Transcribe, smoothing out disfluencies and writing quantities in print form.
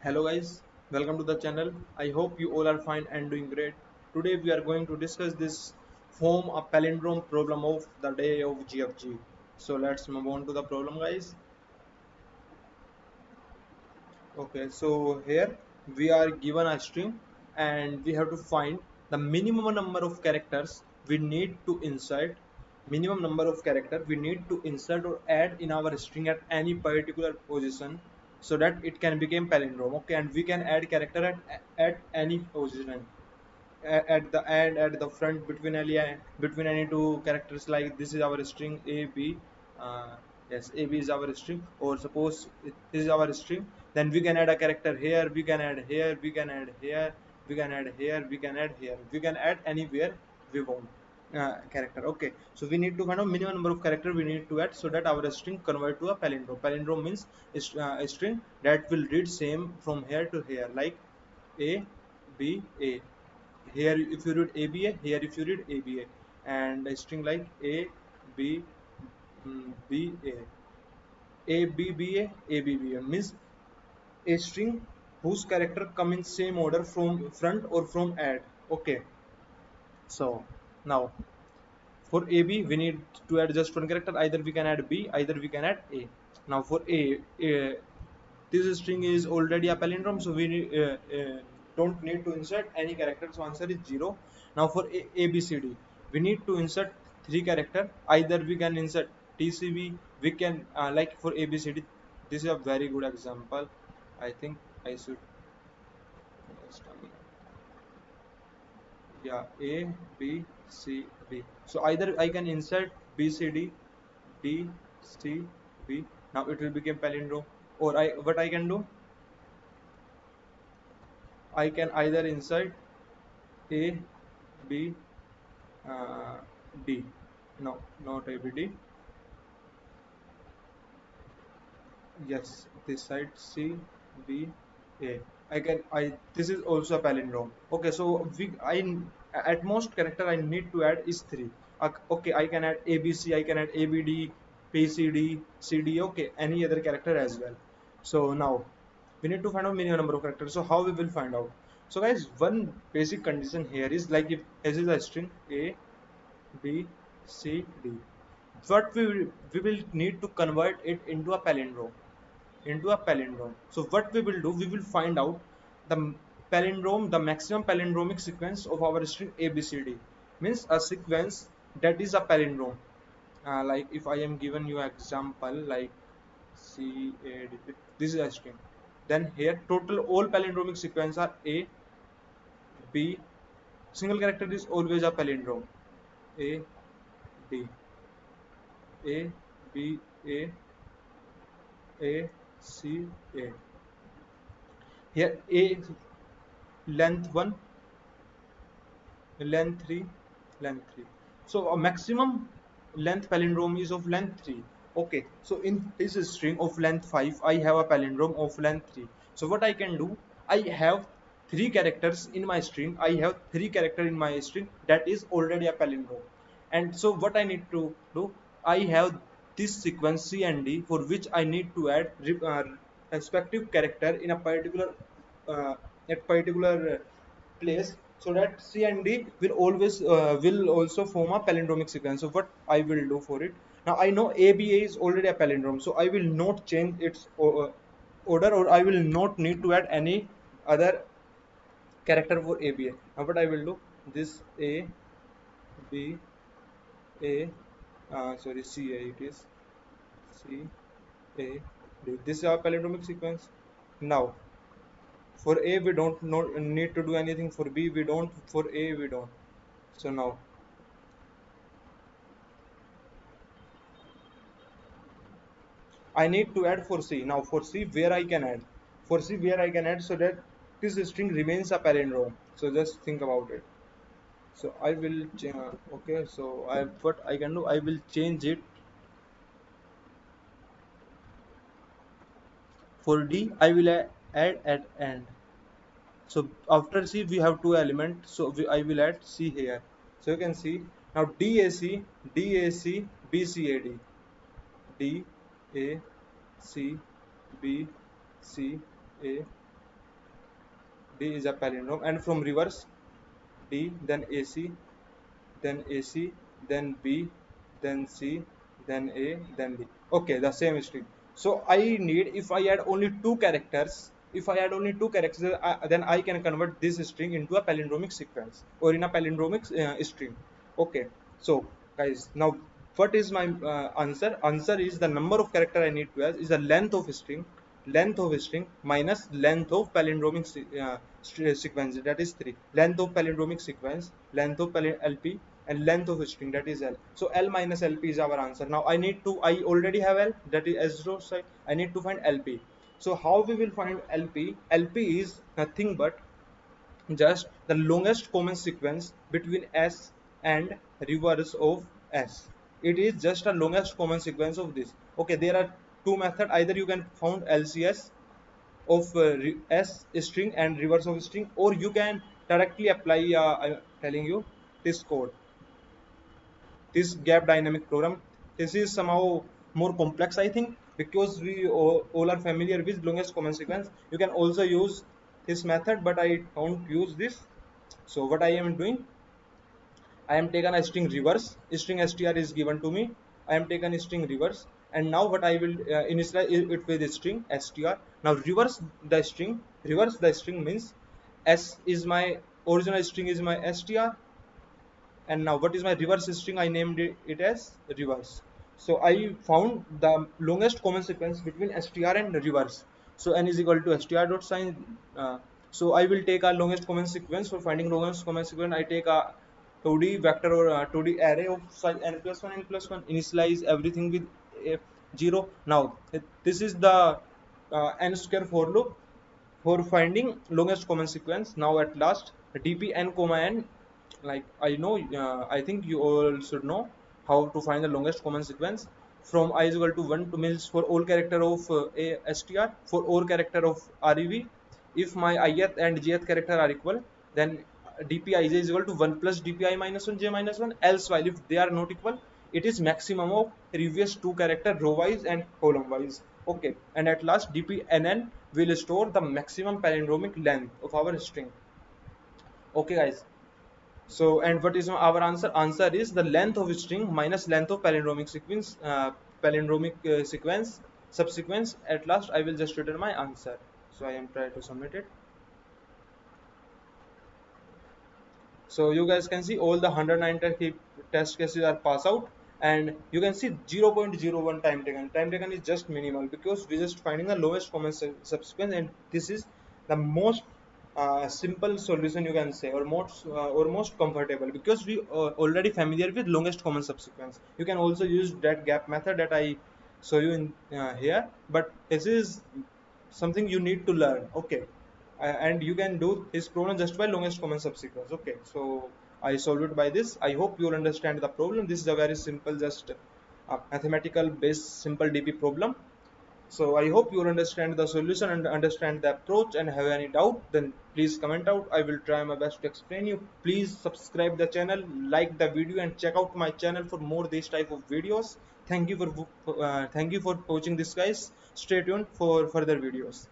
Hello guys, welcome to the channel. I hope you all are fine and doing great. Today we are going to discuss this form a palindrome problem of the day of GFG. So let's move on to the problem guys. Okay, so here we are given a string and we have to find the minimum number of characters we need to insert or add in our string at any particular position so that it can become palindrome. Okay, and we can add character at any position at the end, at the front, between any two characters. Like this is our string a b. uh, yes, a b is our string, or suppose this is our string, then we can add a character here, we can add here, we can add here, we can add here, we can add here, we can add anywhere we want character. Okay, so we need to find out minimum number of character we need to add so that our string convert to a palindrome. Palindrome means a string that will read same from here to here, like a b a. Here if you read ABA, here if you read ABA, and a string like A B B A B B A A B B A means a string whose character come in same order from front or from add. Okay, so now for AB we need to add just one character. Either we can add B, either we can add A. Now for A, this string is already a palindrome, so we don't need to insert any character. So answer is 0. Now for ABCD, we need to insert three character. Either we can insert TCB, we can like for ABCD. This is a very good example. I think I should just yeah, A B C D. So either I can insert BCD, D C B. Now it will become palindrome. Or I what I can do, I can either insert A, B, uh, D. No, not A, B, D. Yes, this side C, B, A. I can. I This is also a palindrome. Okay, so at most character I need to add is three. Okay, I can add ABC. I can add ABD, PCD, CD. Okay, any other character as well. So now we need to find out minimum number of characters. So how we will find out? So guys, one basic condition here is like if S is a string A, B, C, D. What we will need to convert it into a palindrome. So what we will do, we will find out the palindrome, the maximum palindromic sequence of our string ABCD. Means a sequence that is a palindrome. Like if I am given you example like CAD, this is a string. Then here total all palindromic sequence are A, B. Single character is always a palindrome. A, D, A, B, A, C, A. Here A length 1, length 3, length 3. So a maximum length palindrome is of length 3. Okay, so in this string of length 5, I have a palindrome of length 3. So what I can do, I have three characters in my string. I have three character in my string that is already a palindrome. And so what I need to do, I have this sequence C and D for which I need to add respective character in a uh, particular place, so that C and D will also form a palindromic sequence. So what I will do for it, now I know ABA is already a palindrome, so I will not change its order, or I will not need to add any other character for ABA. Now what I will do, this A B A sorry C A it is C A D. This is our palindromic sequence. Now for A we don't need to do anything. For B we don't. For A we don't. So now I need to add for C. Now for C where I can add. For C where I can add so that this string remains a palindrome. So just think about it. So I will okay. So I what I can do, I will change it. For D I will add at end. So after C we have two elements. So I will add C here. So you can see now DAC, DAC, BCAD, D A C B C A D is a palindrome, and from reverse, D, then AC, then AC, then B, then C, then A, then D. Okay, the same string. So I need, if I add only two characters, if I add only two characters, then I can convert this string into a palindromic sequence or in a palindromic string. Okay, so guys, now what is my answer? Answer is the number of character I need to add is the length of string minus length of palindromic sequence, that is 3, length of palindromic sequence, length of LP, and length of string, that is L. So L minus LP is our answer. Now I already have L, that is S0 side. I need to find LP. So how we will find LP? LP is nothing but just the longest common sequence between S and reverse of S. It is just a longest common sequence of this. Okay, there are two methods. Either you can found LCS of S string and reverse of string, or you can directly apply I'm telling you this code, this gap dynamic program. This is somehow more complex, I think, because we all are familiar with longest common sequence. You can also use this method, but I don't use this. So what I am doing, I am taken a string reverse, string str is given to me. I am taken a string reverse, and now what I will initialize it with a string str. Now reverse the string means s is my original string is my str, and now what is my reverse string? I named it as reverse. So I found the longest common sequence between str and reverse. So n is equal to str dot sign. So I will take a longest common sequence. For finding longest common sequence, I take a 2D vector or 2D array of size n plus 1 n plus 1, initialize everything with 0. Now this is the n square for loop for finding longest common sequence. Now at last, dp n comma n, like I know, I think you all should know how to find the longest common sequence. From I is equal to 1 to means for all character of a str, for all character of rev. If my ith and jth character are equal, then dpij is equal to 1 plus dpi minus 1 j minus 1. Else, while if they are not equal, it is maximum of previous two character row wise and column wise. Okay, and at last dpnn will store the maximum palindromic length of our string. Okay guys, so and what is our answer? Answer is the length of string minus length of palindromic sequence, subsequence. At last I will just return my answer. So I am trying to submit it. So you guys can see all the 190 test cases are pass out, and you can see 0.01 time taken. Time taken is just minimal because we're just finding the lowest common subsequence, and this is the most simple solution you can say, or most comfortable, because we are already familiar with longest common subsequence. You can also use that gap method that I show you in here, but this is something you need to learn. Okay, and you can do this problem just by longest common subsequence. Okay, so I solved it by this. I hope you will understand the problem. This is a very simple, just mathematical based simple dp problem. So I hope you will understand the solution and understand the approach, and have any doubt, then please comment out. I will try my best to explain you. Please subscribe the channel, like the video, and check out my channel for more this type of videos. Thank you for watching this guys. Stay tuned for further videos.